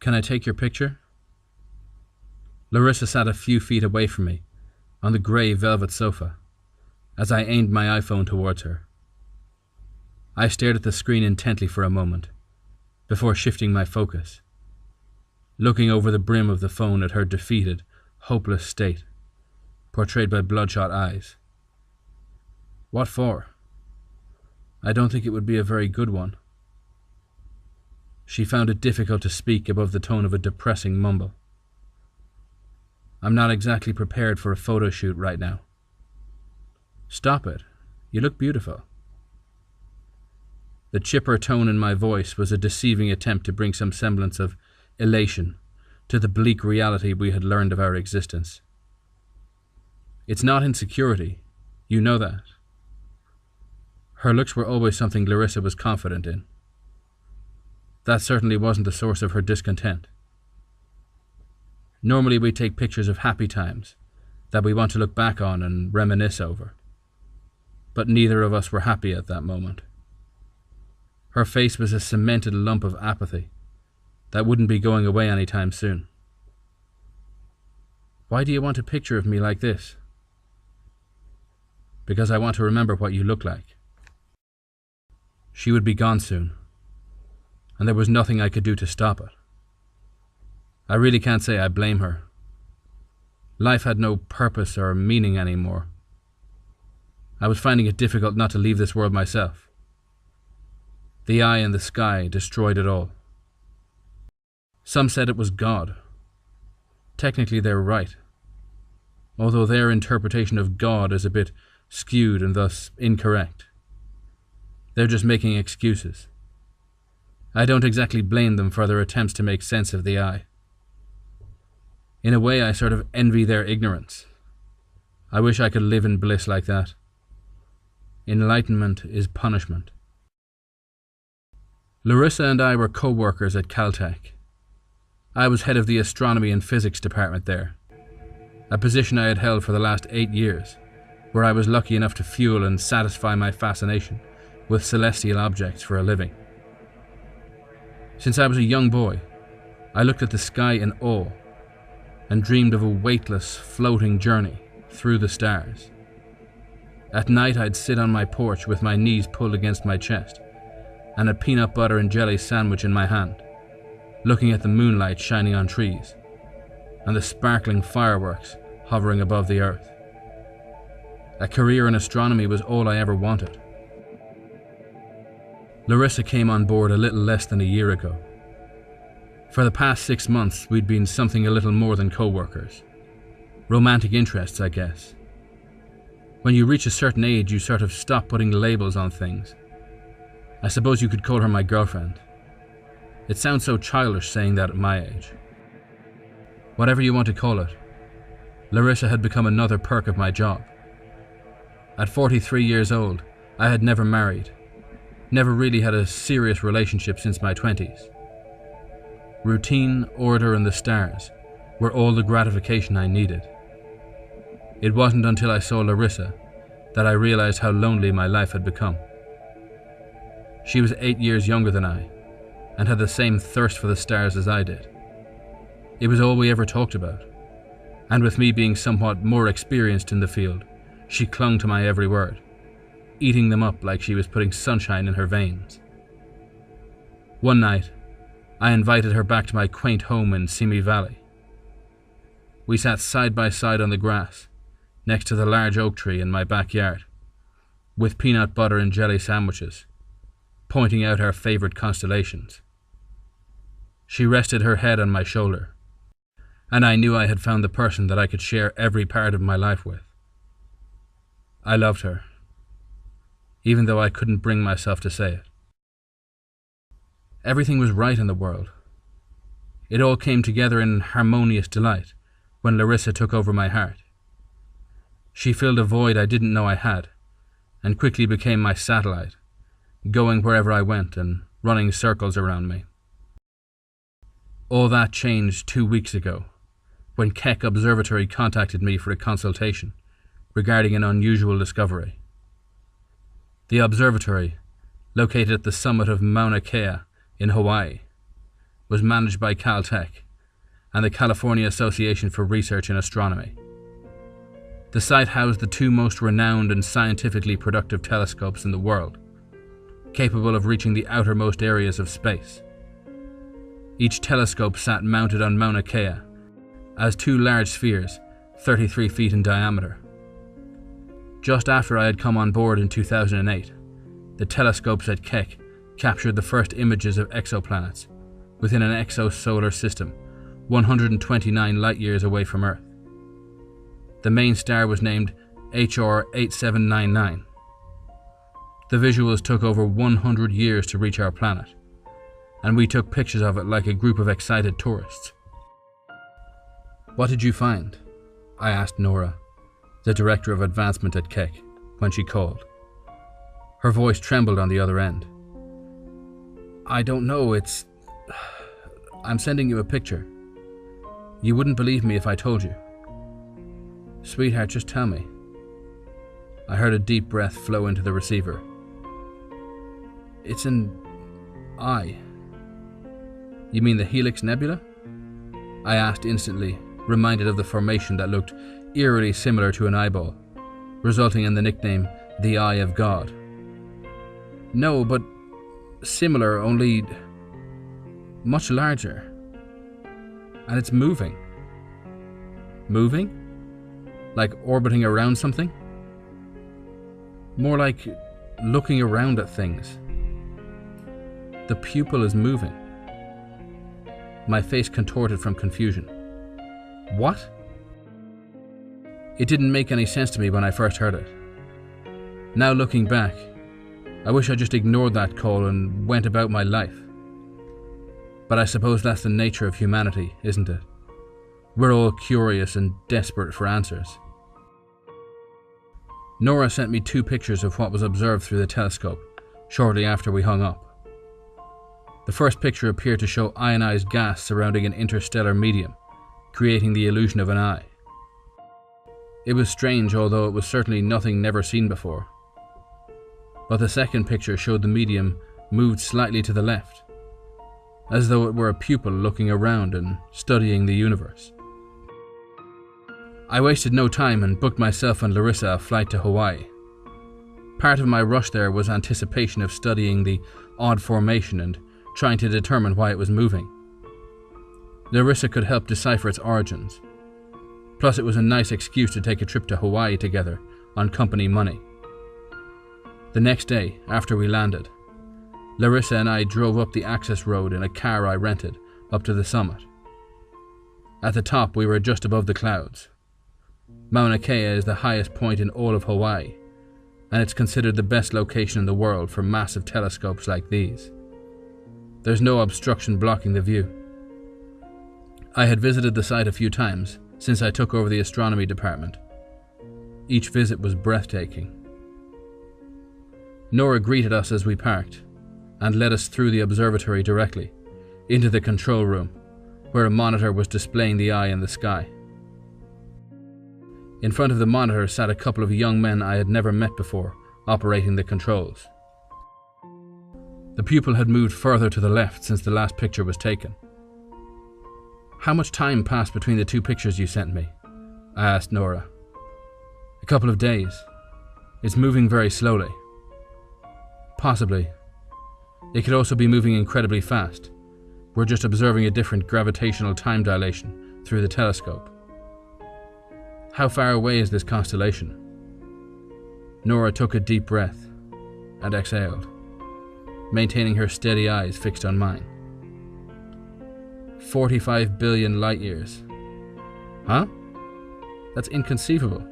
Can I take your picture? Larissa sat a few feet away from me, on the grey velvet sofa, as I aimed my iPhone towards her. I stared at the screen intently for a moment, before shifting my focus, looking over the brim of the phone at her defeated, hopeless state, portrayed by bloodshot eyes. What for? I don't think it would be a very good one. She found it difficult to speak above the tone of a depressing mumble. I'm not exactly prepared for a photo shoot right now. Stop it. You look beautiful. The chipper tone in my voice was a deceiving attempt to bring some semblance of elation to the bleak reality we had learned of our existence. It's not insecurity. You know that. Her looks were always something Larissa was confident in. That certainly wasn't the source of her discontent. Normally we take pictures of happy times that we want to look back on and reminisce over. But neither of us were happy at that moment. Her face was a cemented lump of apathy that wouldn't be going away anytime soon. Why do you want a picture of me like this? Because I want to remember what you look like. She would be gone soon, and there was nothing I could do to stop it. I really can't say I blame her. Life had no purpose or meaning anymore. I was finding it difficult not to leave this world myself. The eye in the sky destroyed it all. Some said it was God. Technically they're right, although their interpretation of God is a bit skewed and thus incorrect. They're just making excuses. I don't exactly blame them for their attempts to make sense of the eye. In a way, I sort of envy their ignorance. I wish I could live in bliss like that. Enlightenment is punishment. Larissa and I were co-workers at Caltech. I was head of the astronomy and physics department there, a position I had held for the last 8 years, where I was lucky enough to fuel and satisfy my fascination with celestial objects for a living. Since I was a young boy, I looked at the sky in awe and dreamed of a weightless, floating journey through the stars. At night I'd sit on my porch with my knees pulled against my chest and a peanut butter and jelly sandwich in my hand, looking at the moonlight shining on trees and the sparkling fireworks hovering above the earth. A career in astronomy was all I ever wanted. Larissa came on board a little less than a year ago. For the past 6 months, we'd been something a little more than co-workers. Romantic interests, I guess. When you reach a certain age, you sort of stop putting labels on things. I suppose you could call her my girlfriend. It sounds so childish saying that at my age. Whatever you want to call it, Larissa had become another perk of my job. At 43 years old, I had never married. Never really had a serious relationship since my 20s. Routine, order, and the stars were all the gratification I needed. It wasn't until I saw Larissa that I realized how lonely my life had become. She was 8 years younger than I, and had the same thirst for the stars as I did. It was all we ever talked about, and with me being somewhat more experienced in the field, she clung to my every word, eating them up like she was putting sunshine in her veins. One night, I invited her back to my quaint home in Simi Valley. We sat side by side on the grass, next to the large oak tree in my backyard, with peanut butter and jelly sandwiches, pointing out our favourite constellations. She rested her head on my shoulder, and I knew I had found the person that I could share every part of my life with. I loved her, even though I couldn't bring myself to say it. Everything was right in the world. It all came together in harmonious delight when Larissa took over my heart. She filled a void I didn't know I had, and quickly became my satellite, going wherever I went and running circles around me. All that changed 2 weeks ago, when Keck Observatory contacted me for a consultation regarding an unusual discovery. The observatory, located at the summit of Mauna Kea in Hawaii, was managed by Caltech and the California Association for Research in Astronomy. The site housed the two most renowned and scientifically productive telescopes in the world, capable of reaching the outermost areas of space. Each telescope sat mounted on Mauna Kea as two large spheres, 33 feet in diameter. Just after I had come on board in 2008, the telescopes at Keck captured the first images of exoplanets within an exosolar system 129 light-years away from Earth. The main star was named HR 8799. The visuals took over 100 years to reach our planet, and we took pictures of it like a group of excited tourists. "What did you find?" I asked Nora, the director of advancement at Keck, when she called. Her voice trembled on the other end. "I don't know, I'm sending you a picture. You wouldn't believe me if I told you." "Sweetheart, just tell me." I heard a deep breath flow into the receiver. "It's an eye." "You mean the Helix Nebula?" I asked instantly, reminded of the formation that looked eerily similar to an eyeball, resulting in the nickname the Eye of God. "No, but similar, only much larger. And it's moving." "Moving? Like orbiting around something?" "More like looking around at things. The pupil is moving." My face contorted from confusion. "What?" It didn't make any sense to me when I first heard it. Now looking back, I wish I just ignored that call and went about my life. But I suppose that's the nature of humanity, isn't it? We're all curious and desperate for answers. Nora sent me 2 pictures of what was observed through the telescope shortly after we hung up. The first picture appeared to show ionized gas surrounding an interstellar medium, creating the illusion of an eye. It was strange, although it was certainly nothing never seen before. But the second picture showed the medium moved slightly to the left, as though it were a pupil looking around and studying the universe. I wasted no time and booked myself and Larissa a flight to Hawaii. Part of my rush there was anticipation of studying the odd formation and trying to determine why it was moving. Larissa could help decipher its origins. Plus, it was a nice excuse to take a trip to Hawaii together on company money. The next day, after we landed, Larissa and I drove up the access road in a car I rented up to the summit. At the top, we were just above the clouds. Mauna Kea is the highest point in all of Hawaii, and it's considered the best location in the world for massive telescopes like these. There's no obstruction blocking the view. I had visited the site a few times since I took over the astronomy department. Each visit was breathtaking. Nora greeted us as we parked and led us through the observatory directly into the control room, where a monitor was displaying the eye in the sky. In front of the monitor sat a couple of young men I had never met before, operating the controls. The pupil had moved further to the left since the last picture was taken. "How much time passed between the 2 pictures you sent me?" I asked Nora. "A couple of days. It's moving very slowly." "Possibly. It could also be moving incredibly fast. We're just observing a different gravitational time dilation through the telescope." "How far away is this constellation?" Nora took a deep breath and exhaled, maintaining her steady eyes fixed on mine. 45 billion light-years. Huh? That's inconceivable.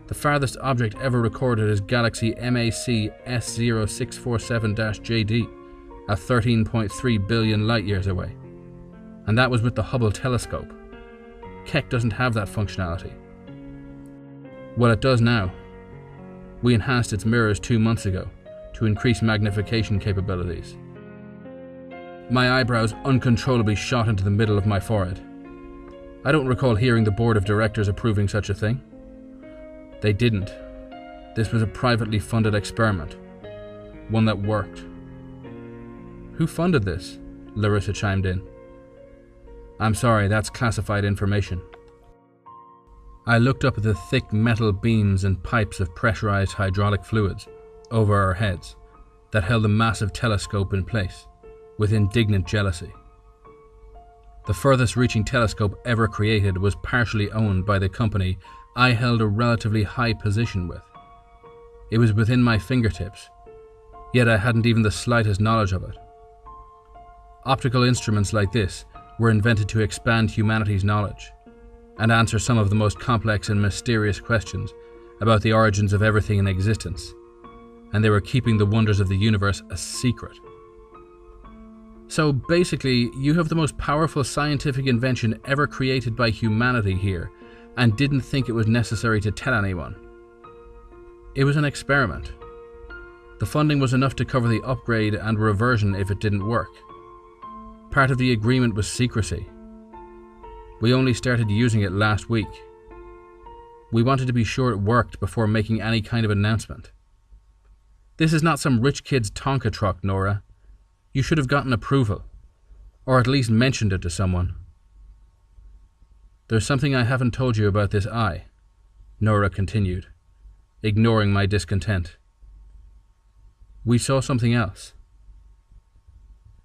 The farthest object ever recorded is galaxy MAC S0647-JD, at 13.3 billion light-years away. And that was with the Hubble telescope. Keck doesn't have that functionality. Well, it does now. We enhanced its mirrors 2 months ago to increase magnification capabilities. My eyebrows uncontrollably shot into the middle of my forehead. I don't recall hearing the board of directors approving such a thing. They didn't. This was a privately funded experiment. One that worked. "Who funded this?" Larissa chimed in. I'm sorry, that's classified information. I looked up at the thick metal beams and pipes of pressurized hydraulic fluids over our heads that held the massive telescope in place, with indignant jealousy. The furthest reaching telescope ever created was partially owned by the company I held a relatively high position with. It was within my fingertips, yet I hadn't even the slightest knowledge of it. Optical instruments like this were invented to expand humanity's knowledge and answer some of the most complex and mysterious questions about the origins of everything in existence, and they were keeping the wonders of the universe a secret. So basically, you have the most powerful scientific invention ever created by humanity here, and didn't think it was necessary to tell anyone. It was an experiment. The funding was enough to cover the upgrade and reversion if it didn't work. Part of the agreement was secrecy. We only started using it last week. We wanted to be sure it worked before making any kind of announcement. This is not some rich kid's Tonka truck, Nora. You should have gotten approval, or at least mentioned it to someone. There's something I haven't told you about this eye, Nora continued, ignoring my discontent. We saw something else.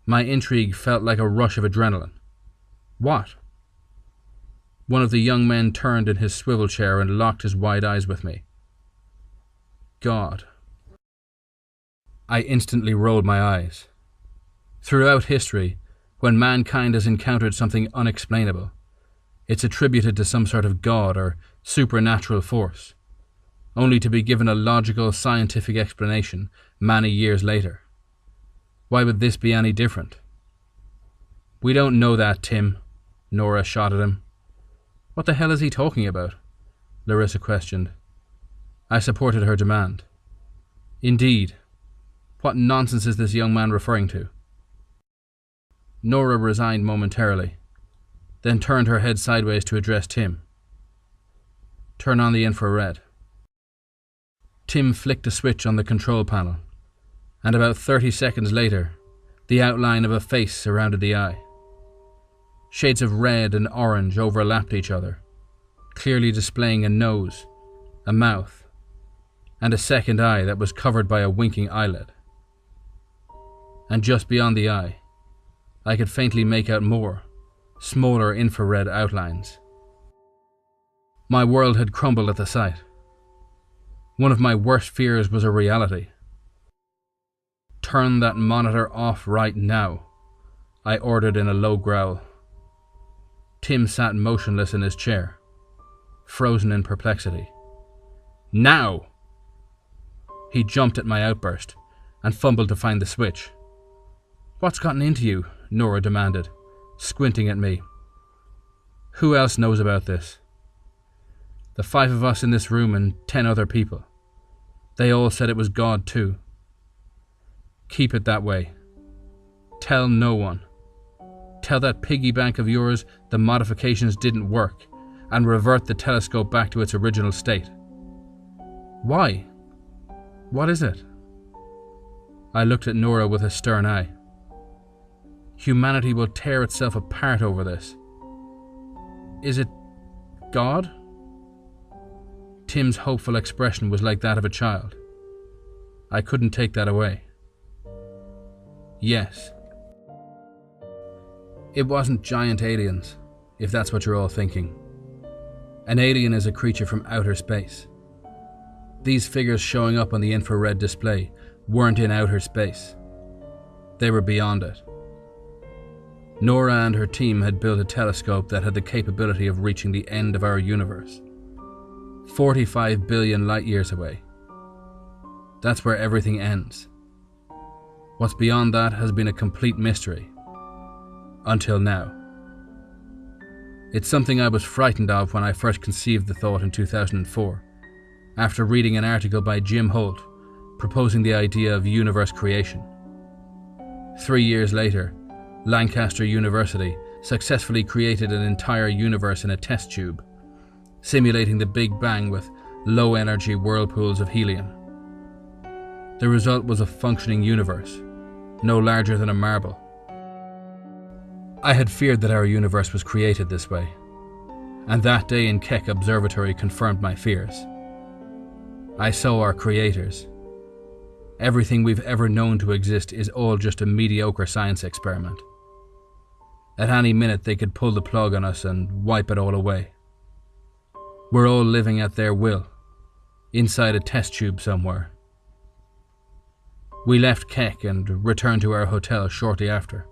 My intrigue felt like a rush of adrenaline. What? One of the young men turned in his swivel chair and locked his wide eyes with me. God. I instantly rolled my eyes. Throughout history, when mankind has encountered something unexplainable, it's attributed to some sort of god or supernatural force, only to be given a logical, scientific explanation many years later. Why would this be any different? We don't know that, Tim, Nora shot at him. What the hell is he talking about? Larissa questioned. I supported her demand. Indeed. What nonsense is this young man referring to? Nora resigned momentarily, then turned her head sideways to address Tim. Turn on the infrared. Tim flicked a switch on the control panel, and about 30 seconds later, the outline of a face surrounded the eye. Shades of red and orange overlapped each other, clearly displaying a nose, a mouth, and a second eye that was covered by a winking eyelid. And just beyond the eye, I could faintly make out more, smaller infrared outlines. My world had crumbled at the sight. One of my worst fears was a reality. Turn that monitor off right now, I ordered in a low growl. Tim sat motionless in his chair, frozen in perplexity. Now! He jumped at my outburst and fumbled to find the switch. What's gotten into you? Nora demanded, squinting at me. Who else knows about this? The 5 of us in this room and 10 other people. They all said it was God too. Keep it that way. Tell no one. Tell that piggy bank of yours the modifications didn't work, and revert the telescope back to its original state. Why? What is it? I looked at Nora with a stern eye. Humanity will tear itself apart over this. Is it God? Tim's hopeful expression was like that of a child. I couldn't take that away. Yes. It wasn't giant aliens, if that's what you're all thinking. An alien is a creature from outer space. These figures showing up on the infrared display weren't in outer space. They were beyond it. Nora and her team had built a telescope that had the capability of reaching the end of our universe. 45 billion light years away. That's where everything ends. What's beyond that has been a complete mystery. Until now. It's something I was frightened of when I first conceived the thought in 2004, after reading an article by Jim Holt proposing the idea of universe creation. 3 years later, Lancaster University successfully created an entire universe in a test tube, simulating the Big Bang with low-energy whirlpools of helium. The result was a functioning universe, no larger than a marble. I had feared that our universe was created this way, and that day in Keck Observatory confirmed my fears. I saw our creators. Everything we've ever known to exist is all just a mediocre science experiment. At any minute they could pull the plug on us and wipe it all away. We're all living at their will, inside a test tube somewhere. We left Keck and returned to our hotel shortly after.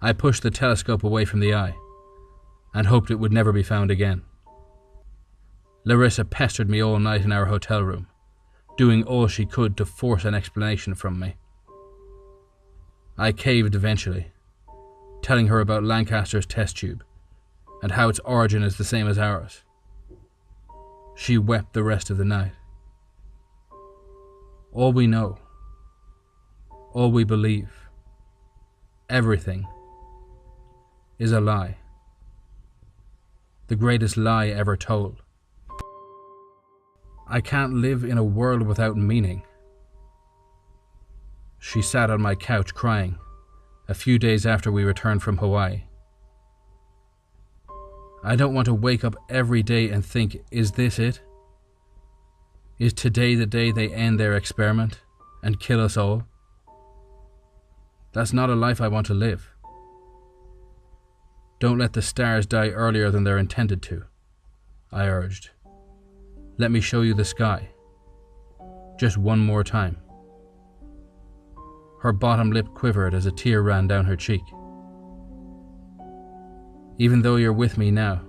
I pushed the telescope away from the eye and hoped it would never be found again. Larissa pestered me all night in our hotel room, doing all she could to force an explanation from me. I caved eventually, telling her about Lancaster's test tube and how its origin is the same as ours. She wept the rest of the night. All we know, all we believe, everything is a lie. The greatest lie ever told. I can't live in a world without meaning. She sat on my couch crying a few days after we returned from Hawaii. I don't want to wake up every day and think, is this it? Is today the day they end their experiment and kill us all? That's not a life I want to live. Don't let the stars die earlier than they're intended to, I urged. Let me show you the sky. Just one more time. Her bottom lip quivered as a tear ran down her cheek. Even though you're with me now,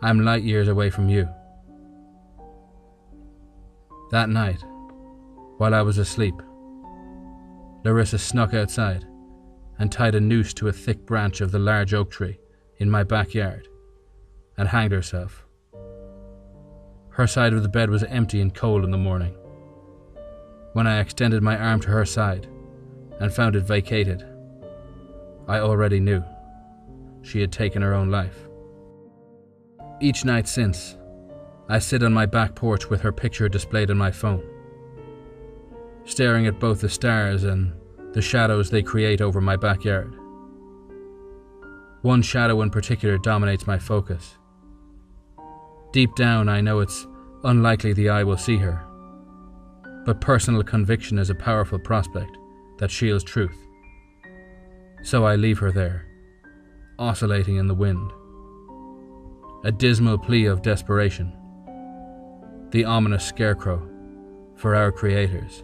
I'm light years away from you. That night, while I was asleep, Larissa snuck outside and tied a noose to a thick branch of the large oak tree in my backyard and hanged herself. Her side of the bed was empty and cold in the morning. When I extended my arm to her side and found it vacated, I already knew she had taken her own life. Each night since, I sit on my back porch with her picture displayed on my phone, staring at both the stars and the shadows they create over my backyard. One shadow in particular dominates my focus. Deep down, I know it's unlikely the eye will see her, but personal conviction is a powerful prospect that shields truth. So I leave her there, oscillating in the wind. A dismal plea of desperation. The ominous scarecrow for our creators.